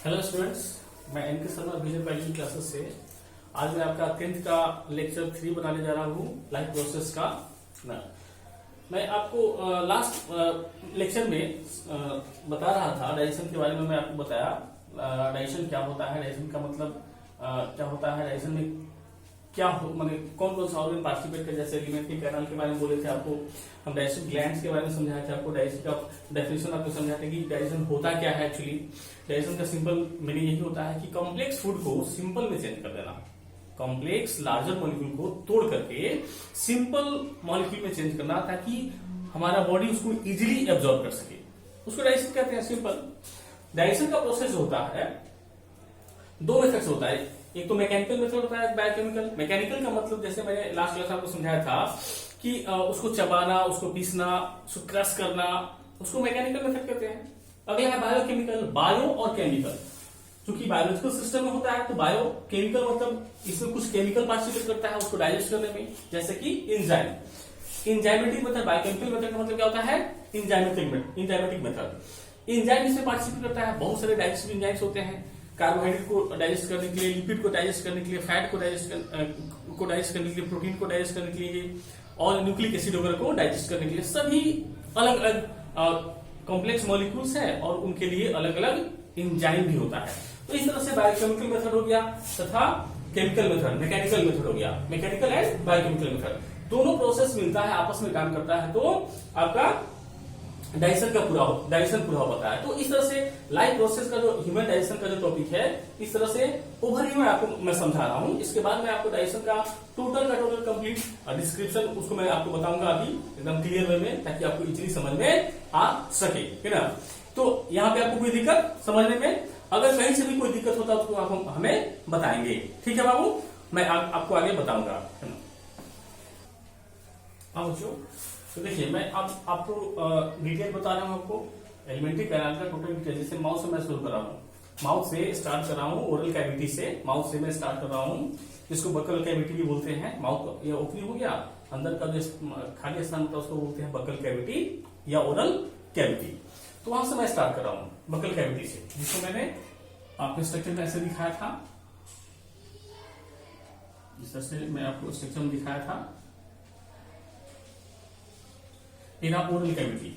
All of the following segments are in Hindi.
हेलो स्टूडेंट्स, मैं एनके शर्मा विजय पैलिंग क्लासेस से आज मैं आपका 10th का लेक्चर 3 बनाने जा रहा हूँ लाइफ प्रोसेस का ना। मैं आपको लास्ट लेक्चर में बता रहा था डाइजेशन के बारे में। मैं आपको बताया डाइजेशन क्या होता है, डाइजेशन का मतलब क्या होता है, डाइजेशन में क्या हो माने कौन कौन सा ऑर्गन पार्टिसिपेट कर, जैसे एलिमेंट्री कैनाल के बारे में बोले थे आपको, हम डाइजेस्टिव ग्लैंड्स के बारे में समझाए थे आपको, डाइजेशन का डेफिनेशन आपको समझाए थे कि डाइजेशन होता क्या है। एक्चुअली डाइजेशन का सिंपल मीनिंग यही होता है कि कॉम्प्लेक्स फूड को सिंपल में चेंज कर देना, कॉम्प्लेक्स लार्जर मॉलिक्यूल को तोड़ करके सिंपल मॉलिक्यूल में चेंज करना ताकि हमारा बॉडी उसको इजीली एब्जॉर्ब कर सके, उसको डाइजेशन कहते हैं। सिंपल डाइजेशन का प्रोसेस होता है दो मेथड से होता है, एक तो मैकेनिकल मेथड होता है, बायोकेमिकल। मैकेनिकल का मतलब जैसे मैंने लास्ट क्लास आपको समझाया था कि उसको चबाना, उसको पीसना, उसको क्रश करना, उसको मैकेनिकल मेथड कहते हैं। अगला है बायोकेमिकल, बायो और केमिकल। क्योंकि बायोलॉजिकल सिस्टम में होता है तो बायो केमिकल मतलब इसमें कुछ केमिकल पार्टिसिपेट करता है उसको डाइजेस्ट करने में, जैसे कि enzyme. Enzymatic method, biochemical method का मतलब क्या होता है, एंजाइमेटिक मेथड। एंजाइम इसमें पार्टिसिपेट करता है, बहुत सारे डाइजेस्टिव एंजाइम्स होते हैं, कार्बोहाइड्रेट को डाइजेस्ट करने के लिए, लिपिड को डाइजेस्ट करने के लिए, फैट को डाइजेस्ट करने के लिए, प्रोटीन को डाइजेस्ट करने के लिए और न्यूक्लिक एसिड वगैरह को डाइजेस्ट करने के लिए। सभी अलग अलग कॉम्प्लेक्स मॉलिक्यूल्स है और उनके लिए अलग अलग एंजाइम भी होता है। तो इस तरह से बायोकेमिकल मेथड हो गया तथा केमिकल मेथड, मैकेनिकल मेथड हो गया। मैकेनिकल एंड बायोकेमिकल मेथड दोनों प्रोसेस मिलता है, आपस में काम करता है तो आपका डाइजेशन पूरा होता है। तो इस तरह से लाइफ प्रोसेस का जो ह्यूमन डाइजेशन का जो टॉपिक है, इस तरह से ओवरव्यू में आपको मैं समझा रहा हूँ। इसके बाद मैं आपको डाइजेशन का टोटल कंप्लीट डिस्क्रिप्शन उसको मैं आपको बताऊंगा अभी एकदम क्लियर वे में, ताकि आपको इजीली समझ में आ सके, है ना। तो यहाँ पे आपको कोई दिक्कत समझने में, अगर कहीं से भी कोई दिक्कत होता है तो आप हमें बताएंगे, ठीक है बाबू। मैं आपको आगे बताऊंगा, है ना। हाँ बच्चों, तो देखिए मैं अब आपको डिटेल बता रहा हूँ आपको एलिमेंट्री कैनाल का टोटल डिटेल। जैसे माउथ से मैं शुरू कर रहा हूँ, माउथ से स्टार्ट कर रहा हूँ, ओरल कैविटी से, माउथ से मैं स्टार्ट कर रहा हूँ, जिसको बकल कैविटी भी बोलते हैं। माउथ ये ओपनिंग हो गया, अंदर का जो खाली स्थान होता है उसको बोलते हैं बकल कैविटी या ओरल कैविटी। तो वहां से मैं स्टार्ट कर रहा हूँ बकल कैविटी से, जिसको मैंने आपके स्ट्रक्चर में ऐसे दिखाया था, इस तरह से मैं आपको स्ट्रक्चर में दिखाया था। ये रहा ओरल कैविटी,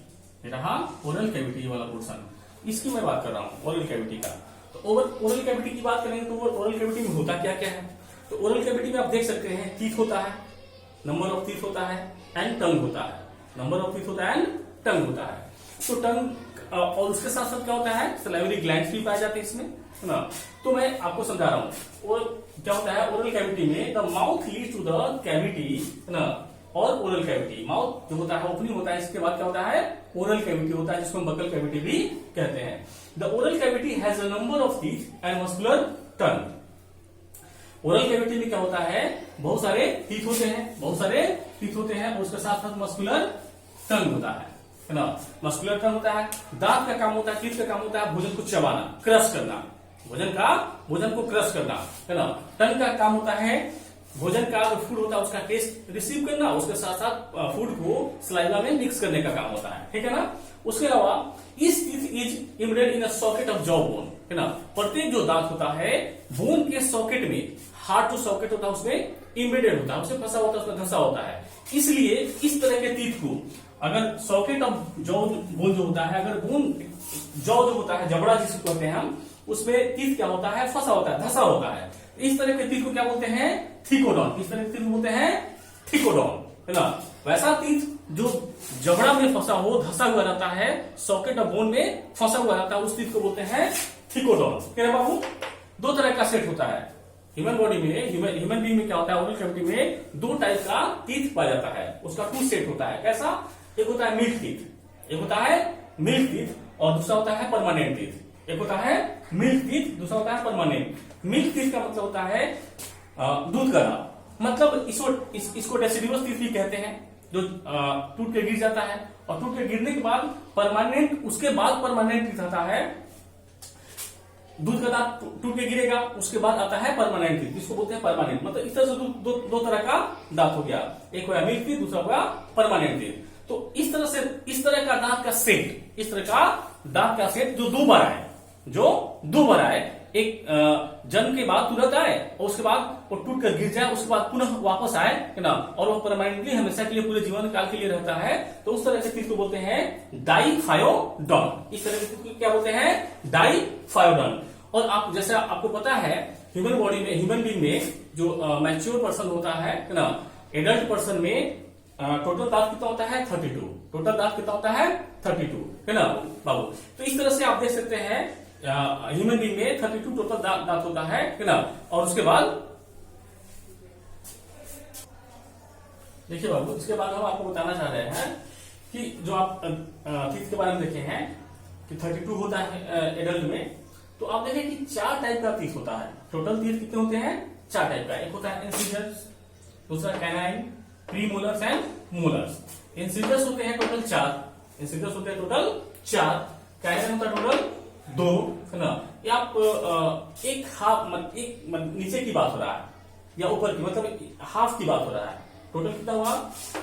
ये रहा ओरल कैविटी वाला पोर्शन, इसकी मैं बात कर रहा हूँ ओरल कैविटी का। तो ओरल कैविटी की बात करेंगे तो ओरल कैविटी में होता क्या क्या है। तो ओरल कैविटी में आप देख सकते हैं टीथ होता है, नंबर ऑफ टीथ होता है एंड टंग होता है, नंबर ऑफ टीथ होता है एंड टंग होता है। तो टंग और उसके साथ साथ क्या होता है, सलाइवरी ग्लैंड्स भी पाए जाते हैं इसमें, है ना। तो मैं आपको समझा रहा हूँ और क्या होता है ओरल कैविटी में, the mouth leads to the cavity, है ना, और ओरल कैविटी। माउथ जो होता है ओपनिंग होता है, इसके बाद क्या होता है ओरल कैविटी होता है, जिसको हम बकल कैविटी भी कहते हैं। The oral cavity has a number of teeth and muscular tongue. Oral cavity में क्या होता है, बहुत सारे टीथ होते हैं, और उसके साथ साथ मस्कुलर टंग होता है ना। मस्कुलर टंग होता है, दांत का काम होता है, टीथ का काम होता है भोजन को चबाना, क्रश करना, भोजन को क्रश करना, है ना। टंग का काम होता है भोजन का जो फूड होता है उसका टेस्ट रिसीव करना, उसके साथ साथ फूड को सलाइवा में मिक्स करने का काम होता है, ठीक है ना। उसके अलावा इस teeth is embedded in a socket of jaw bone, है ना। प्रत्येक जो दांत होता है बोन के सॉकेट में, हार्ट जो सॉकेट होता है उसमें इम्बेडेड होता है, उसमें फंसा होता है, उसमें धंसा होता है। इसलिए इस तरह के टीथ को अगर सॉकेट ऑफ जॉ बोन जो होता है, अगर बोन जॉ जो होता है, जबड़ा जिसको कहते हैं हम, उसमें टीथ क्या होता है, फंसा होता है, धंसा होता है। इस तरह के टीथ को क्या बोलते हैं, थिकोडॉन। इस तरह के टीथ बोलते हैं थिकोडॉन, है ना। वैसा टीथ जो जबड़ा में फंसा हो, धंसा हुआ रहता है, सॉकेट ऑफ बोन में फंसा हुआ रहता है, उस टीथ को बोलते हैं थिकोडॉन। क्या बाबू, दो तरह का सेट होता है ह्यूमन बॉडी में, ह्यूमन बीइंग में क्या होता है, ओरल कैविटी में दो टाइप का टीथ पाया जाता है, उसका टू सेट होता है। कैसा, एक होता है मिल्क टीथ, एक होता है मिल्क टीथ और दूसरा होता है परमानेंट टीथ। एक होता है मिल्क टीथ, दूसरा होता है परमानेंट। मिल्क टीथ का मतलब होता है दूध का दांत, मतलब इसको डेसिडिवस टीथ भी कहते हैं, जो टूट के गिर जाता है, और टूट के गिरने के बाद परमानेंट, उसके बाद परमानेंट टीथ आता है। दूध का दांत टूट के गिरेगा, उसके बाद आता है परमानेंट टीथ, जिसको बोलते हैं परमानेंट। मतलब इस तरह से दो तरह का दांत हो गया, एक हुआ मिल्क टीथ, दूसरा हुआ परमानेंट टीथ। तो इस तरह का दांत का सेट, इस तरह का दांत का सेट जो दो बार है, जो दो बार आए, एक जन्म के बाद तुरंत आए और उसके बाद वो टूट कर गिर जाए, उसके बाद पुनः वापस आए, है ना, और वो परमानेंटली हमेशा के लिए पूरे जीवन काल के लिए रहता है, तो उस तरह के तीर्थ को बोलते हैं डाइफायोडॉन। इस तरह के तीर्थ को क्या बोलते हैं? डाइफायोडॉन। और आप जैसे आपको पता है ह्यूमन बॉडी में, ह्यूमन बीइंग में जो मैच्योर पर्सन होता है ना, एडल्ट पर्सन में टोटल दांत कितना होता है? 32। टोटल दांत कितना होता है? 32, है ना बाबू। तो इस तरह से आप देख सकते हैं ह्यूमन बीइंग में 32 टोटल दांत होता है ना। और उसके बाद देखिए बाबू, इसके बाद हम आपको बताना चाह रहे हैं कि जो आप टीथ के बारे में देखे हैं कि 32 होता है एडल्ट में, तो आप देखें कि 4 टाइप का टीथ होता है। टोटल टीथ कितने होते हैं? 4 टाइप का। एक होता है इंसिजर्स, दूसरा canine, premolars and molars. Incisors होते हैं टोटल 4, इंसिजर्स होते हैं टोटल 4, कैनाइन होता है टोटल 2, है ना। ये आप एक हाफ, एक नीचे की बात हो रहा है या ऊपर की, मतलब हाफ की बात हो रहा है। टोटल कितना हुआ?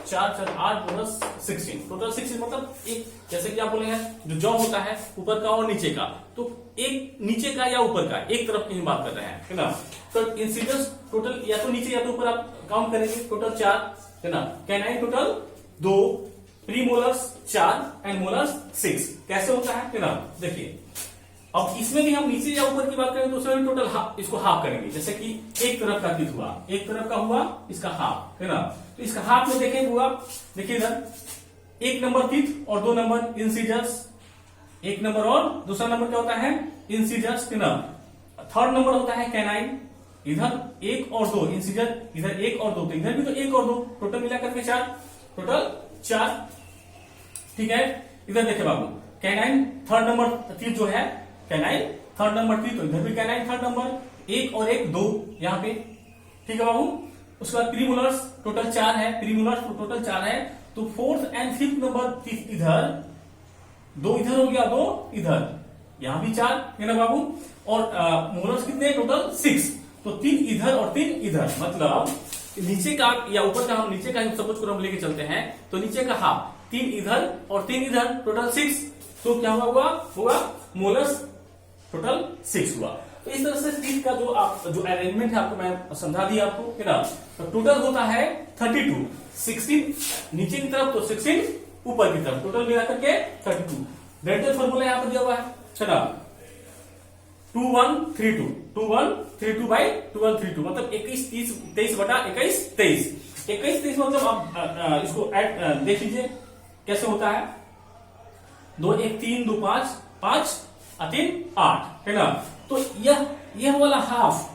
4 4 8 प्लस 16, टोटल 16, मतलब एक, जैसे कि आप बोले हैं जो जॉ होता है ऊपर का और नीचे का, तो एक नीचे का या ऊपर का, एक तरफ की हम बात कर रहे हैं, है ना। तो इंसिजर्स टोटल या तो नीचे या तो ऊपर आप काउंट करेंगे, टोटल 4, है ना। Canine total 2, premolars 4 and molars 6। कैसे होता है ना, देखिए। अब इसमें भी हम नीचे या ऊपर की बात करें तो उसमें भी टोटल हाफ, इसको हाफ करेंगे। जैसे कि एक तरफ का टीथ हुआ, एक तरफ का हुआ इसका हाफ, है ना। तो इसका हाफ में देखें हुआ, देखिए इधर 1 नंबर टीथ और 2 नंबर इंसिजर्स, 1 नंबर और दूसरा नंबर क्या होता है? इंसिजर्स, है ना। 3rd नंबर होता है कैनाइन, इधर 1 और 2 इंसिजर, इधर 1 और 2, तो इधर भी तो 1 और 2, टोटल मिलाकर के 4, टोटल 4, ठीक है। इधर देखे बाबू, कैनाइन 3rd नंबर टीथ जो है, कैनाइन 3rd नंबर टीथ, तो इधर भी कैनाइन 3rd नंबर, 1 और 1 2 यहां पे, ठीक है बाबू। उसके बाद प्रीमोलर्स टोटल 4 है, प्रीमोलर्स टोटल 4 है, तो 4th and 5th number teeth इधर, 2 इधर हो गया, 2 इधर, यहां भी 4, है ना बाबू। और मोलर्स कितने? टोटल 6, तो 3 इधर और 3 इधर, मतलब नीचे का या ऊपर का, हम नीचे का सपोज करो हम लेके चलते हैं, तो नीचे का हाफ 3 इधर और 3 इधर, टोटल 6, तो क्या हुआ मोलर्स टोटल 6 हुआ। तो इस तरह से टीथ का जो अरेंजमेंट है आपको मैं समझा दिया आपको, है ना। तो टोटल होता है 32, 16 नीचे की तरफ तो 16 ऊपर की तरफ, टोटल मिलाकर के 32। डेंटल फॉर्मूला यहां पर दिया हुआ है ना, 2132, 2132 बाई 2132, मतलब 21 30 23 बटा 21 23, 21 23, मतलब आप इसको ऐड देख लीजिए कैसे होता है। 2 1 3 2 5 5 3 8, है ना। तो यह वाला हाफ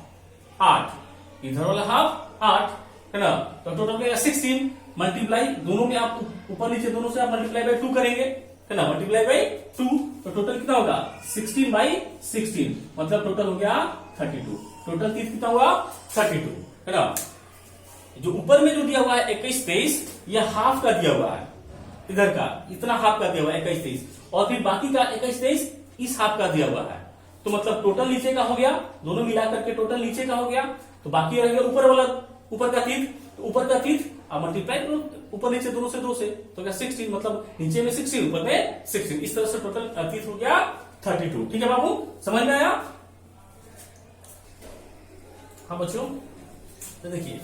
8, इधर वाला हाफ 8, है ना। तो टोटल में 16 मल्टीप्लाई, दोनों में आप ऊपर नीचे दोनों से आप मल्टीप्लाई बाई 2 करेंगे, है ना, मल्टीप्लाई बाई 2, तो टोटल कितना होगा? 16 बाई 16, मतलब टोटल हो गया 32। टोटल कितना हुआ? 32, है ना। जो ऊपर में जो दिया हुआ है 21 23, यह हाफ का दिया हुआ है, इधर का इतना हाफ का दिया हुआ है 21 23, और फिर बाकी का 21 23 इस हाफ का दिया हुआ है, तो मतलब टोटल नीचे का हो गया, दोनों मिलाकर के टोटल नीचे का हो गया। तो बाकी रह गया ऊपर वाला, ऊपर का टीथ, तो ऊपर का टीथ अब मल्टीप्लाई करो ऊपर नीचे दोनों से 2 से, तो क्या 16, मतलब नीचे में 16 ऊपर में 16, इस तरह से टोटल टीथ हो गया 32। ठीक है बाबू, समझ में आया? हाँ बच्चों, तो देखिए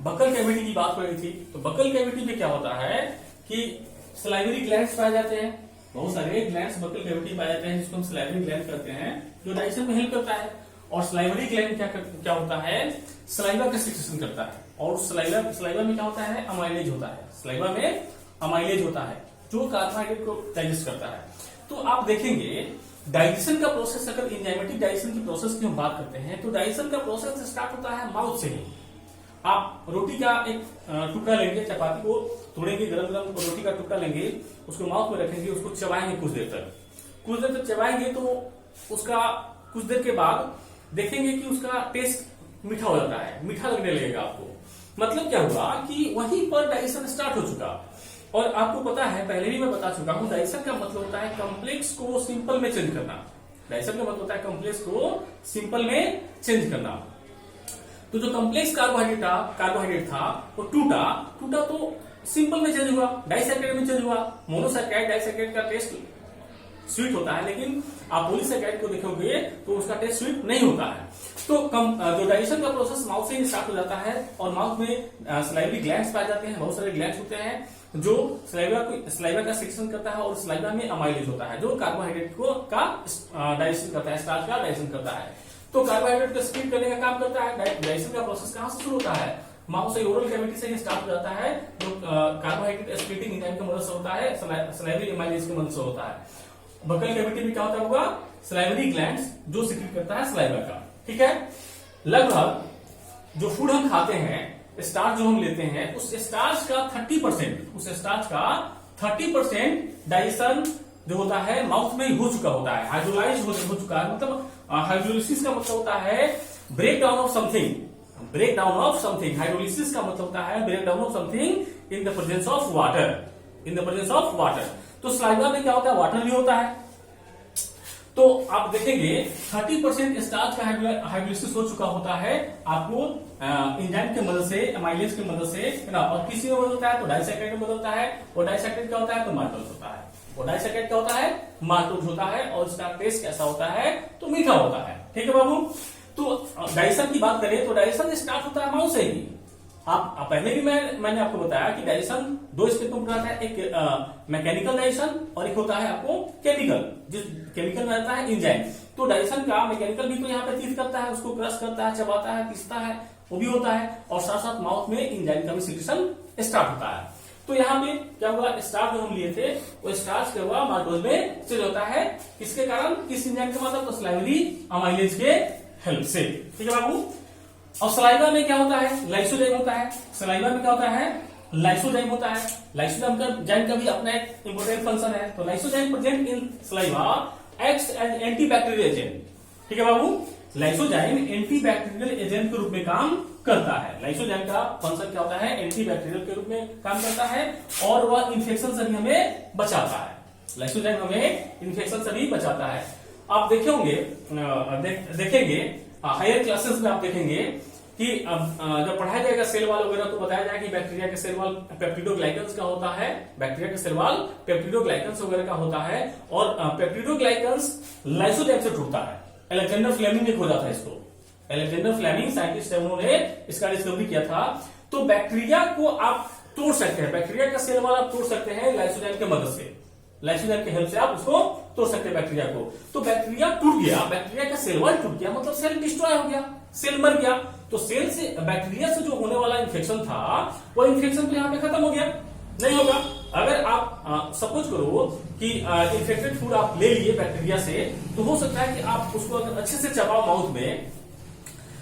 बकल कैविटी की बात हो रही थी, तो बकल कैविटी में क्या होता है कि सलाइवरी ग्लैंड्स पाए जाते हैं, बहुत सारे ग्लैंड्स बकल कैविटी पाए जाते हैं, जिसको हम सलाइवरी ग्लैंड कहते हैं, जो डाइजेशन में हेल्प करता है। और सलाइवरी ग्लैंड क्या होता है? सलाइवा का सिक्रेशन करता है, और सलाइवा में क्या होता है? अमाइलेज होता है, सलाइवा में अमाइलेज होता है, जो कार्बोहाइड्रेट को डाइजेस्ट करता है। तो आप देखेंगे डाइजेशन का प्रोसेस, अगर एंजाइमेटिक डाइजेशन की प्रोसेस की हम बात करते हैं, तो डाइजेशन का प्रोसेस स्टार्ट होता है माउथ से ही। आप रोटी का एक टुकड़ा लेंगे, चपाती को तोड़ेंगे, गरम गरम रोटी का टुकड़ा लेंगे, उसको माउथ में रखेंगे, उसको चबाएंगे कुछ देर तक चबाएंगे, तो उसका कुछ देर के बाद देखेंगे कि उसका टेस्ट मीठा हो जाता है, मीठा लगने लगेगा आपको। मतलब क्या हुआ कि वहीं पर डाइजेशन स्टार्ट हो चुका। और आपको पता है, पहले भी मैं बता चुका हूं, डाइजेशन का मतलब होता है कॉम्प्लेक्स को सिंपल में चेंज करना। डाइजेशन का मतलब होता है कॉम्प्लेक्स को सिंपल में चेंज करना। तो जो कॉम्प्लेक्स कार्बोहाइड्रेट था वो टूटा तो सिंपल में चेंज हुआ, डाइसैकेराइड में चेंज हुआ। मोनोसैकेराइड डाइसैकेराइड का टेस्ट स्वीट होता है, लेकिन आप पुलिस कैट को देखोगे तो उसका टेस्ट स्वीट नहीं होता है। तो जो डाइजेशन का प्रोसेस माउथ से ही स्टार्ट हो जाता है और माउथ में सलाइवरी ग्लैंड्स पाए जाते हैं, बहुत सारे ग्लैंड्स होते हैं जो सलाइवा का सेक्शन करता है और सलाइवा में अमाइलेज होता है जो कार्बोहाइड्रेट को का डाइजेशन करता है, स्टार्च का डाइजेशन करता है। तो कार्बोहाइड्रेट को स्प्लिट करने का काम करता है। डाइजेशन का प्रोसेस कहां से शुरू होता है? माउथ से, ओरल कैविटी से ही स्टार्ट हो जाता है, जो कार्बोहाइड्रेट स्प्लिटिंग एंजाइम की मदद से होता है, सलाइवरी अमाइलेज की मदद से होता है। बकल कैविटी में क्या होता होगा? सलाइवरी ग्लैंड्स जो सिक्रीट करता है सलाइवा का, ठीक है। लगभग जो फूड हम खाते हैं, स्टार्च जो हम लेते हैं, उस स्टार्च का 30% डाइजेशन जो होता है माउथ में ही हो चुका होता है, हाइड्रोलाइज हो चुका है। मतलब हाइड्रोलिसिस का मतलब होता है break down of something. Hydrolysis का मतलब होता है break down of something in the presence of water. तो सलाइवा में क्या होता है? वाटर भी होता है। तो आप देखेंगे 30% स्टार्च का हाइड्रोलिसिस हो चुका होता है आपको एंजाइम की मदद से, अमाइलेज की मदद से, है ना। और किसी में बदलता है तो डाइसैकेराइड में बदलता है, और डाइसैकेराइड क्या होता है? तो माल्टोज होता है। और डाइसैकेराइड क्या होता है? माल्टोज होता है, और इसका टेस्ट कैसा होता है? तो मीठा होता है, ठीक है बाबू। तो डाइजेशन की बात करें तो डाइजेशन स्टार्ट होता है माउथ से ही। आप पहले भी मैंने आपको बताया कि डाइजेशन दो स्टेप में होता है, एक मैकेनिकल डाइजेशन और एक होता है आपको केमिकल, जिस केमिकल में रहता है एंजाइम। तो डाइजेशन का मैकेनिकल भी तो यहाँ पे चीज करता है, उसको क्रश करता है, चबाता है, पीसता है, वो भी होता है, और साथ साथ माउथ में एंजाइम का भी सिक्रेशन स्टार्ट होता है। तो यहाँ पे क्या हुआ? स्टार्च जो हम लिए थे वो स्टार्च क्या हुआ? माल्टोज में चेंज होता है। किसके कारण? किस एंजाइम के मतलब? तो सलाइवरी अमाइलेज के हेल्प से, ठीक है बाबू। और सलाइवा में क्या होता है? लाइसोजाइम होता है। सलाइवा में क्या होता है? लाइसोजाइम होता है। लाइसोजाइम का भी अपना एक इंपॉर्टेंट फंक्शन है। तो lysozyme present in saliva acts as antibacterial agent, ठीक है बाबू। लाइसोजाइम एंटीबैक्टीरियल एजेंट के रूप में काम करता है। लाइसोजाइम का फंक्शन क्या होता है? एंटीबैक्टीरियल के रूप में काम करता है, और वह इन्फेक्शन से भी हमें बचाता है। लाइसोजाइम हमें इन्फेक्शन से भी बचाता है। आप देखेंगे हायर क्लासेस में आप देखेंगे कि जब पढ़ाया जाएगा सेल वॉल वगैरह तो बताया जाएगा कि बैक्टीरिया के सेल वॉल पेप्टिडोग्लाइकन्स का होता है, बैक्टीरिया के सेल वॉल पेप्टिडोग्लाइकन्स वगैरह का होता है, और पेप्टिडोग्लाइकन्स लाइसोजाइम से टूटता है। अलेक्जेंडर फ्लेमिंग ने खोजा था इसको। अलेक्जेंडर फ्लेमिंग साइंटिस्ट है, उन्होंने इसका डिस्कवरी किया था। तो बैक्टीरिया को आप तोड़ सकते हैं, बैक्टीरिया का सेल वॉल आप तोड़ सकते हैं लाइसोजाइम की मदद से। लाइसोजाइम की हेल्प से आप उसको तोड़ सकते हैं बैक्टीरिया को। तो बैक्टीरिया टूट गया, बैक्टीरिया का सेल वॉल टूट गया, मतलब सेल डिस्ट्रॉय हो गया, सेल मर गया। तो सेल से, बैक्टीरिया से जो होने वाला इन्फेक्शन था वो इन्फेक्शन तो यहाँ पे खत्म हो गया, नहीं होगा। अगर आप सपोज करो कि इन्फेक्टेड फूड आप ले लिए बैक्टीरिया से, तो हो सकता है कि आप उसको अगर अच्छे से चबाओ माउथ में,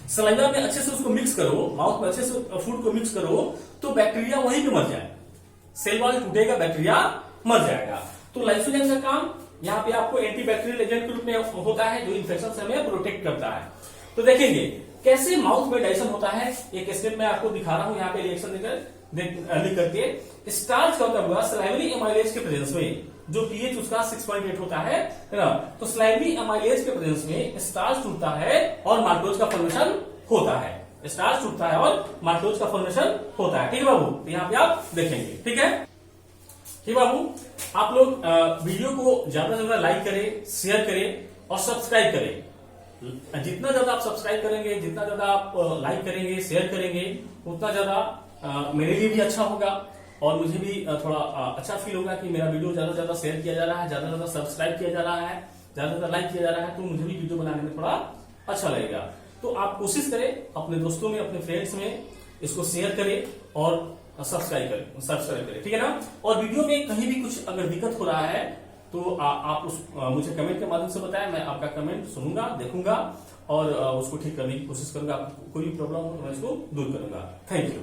सलाइवा में अच्छे से उसको मिक्स करो, माउथ में अच्छे से फूड को मिक्स करो, तो बैक्टीरिया वहीं पे मर जाए। सेल वॉल टूटेगा, बैक्टीरिया मर जाएगा। तो लाइसोजाइम का काम यहाँ पे आपको एंटीबैक्टीरियल एजेंट के रूप में होता है, जो इन्फेक्शन से हमें प्रोटेक्ट करता है। तो देखेंगे कैसे माउथ में डाइजेशन होता है, एक स्टेप में आपको दिखा रहा हूं यहाँ पे रिएक्शन लिख करके। स्टार्च का होता हुआ सलाइवरी अमाइलेज के प्रेजेंस में, जो पीएच उसका 6.8 होता है ना, तो सलाइवरी अमाइलेज के प्रेजेंस में स्टार्च टूटता है और माल्टोज का फॉर्मेशन होता है। स्टार्च टूटता है और माल्टोज का फॉर्मेशन होता है, ठीक है बाबू। तो यहाँ पे आप देखेंगे, ठीक है। ठीक बाबू, आप लोग वीडियो को ज्यादा से ज्यादा लाइक करें, शेयर करें और सब्सक्राइब करें। जितना ज्यादा आप सब्सक्राइब करेंगे, जितना ज्यादा आप लाइक करेंगे, शेयर करेंगे, उतना ज्यादा मेरे लिए भी अच्छा होगा, और मुझे भी थोड़ा अच्छा फील होगा कि मेरा वीडियो ज्यादा से ज्यादा शेयर किया जा रहा है, ज्यादा से ज्यादा सब्सक्राइब किया जा रहा है, ज्यादा से ज्यादा लाइक किया जा रहा है, तो मुझे भी वीडियो बनाने में थोड़ा अच्छा लगेगा। तो आप कोशिश करें अपने दोस्तों में, अपने फ्रेंड्स में इसको शेयर करें और सब्सक्राइब करें, ठीक है ना। और वीडियो में कहीं भी कुछ अगर दिक्कत हो रहा है तो आप मुझे कमेंट के माध्यम से बताएं, मैं आपका कमेंट सुनूंगा, देखूंगा और उसको ठीक करने की कोशिश करूंगा। कोई भी प्रॉब्लम हो तो मैं इसको दूर करूंगा। Thank you.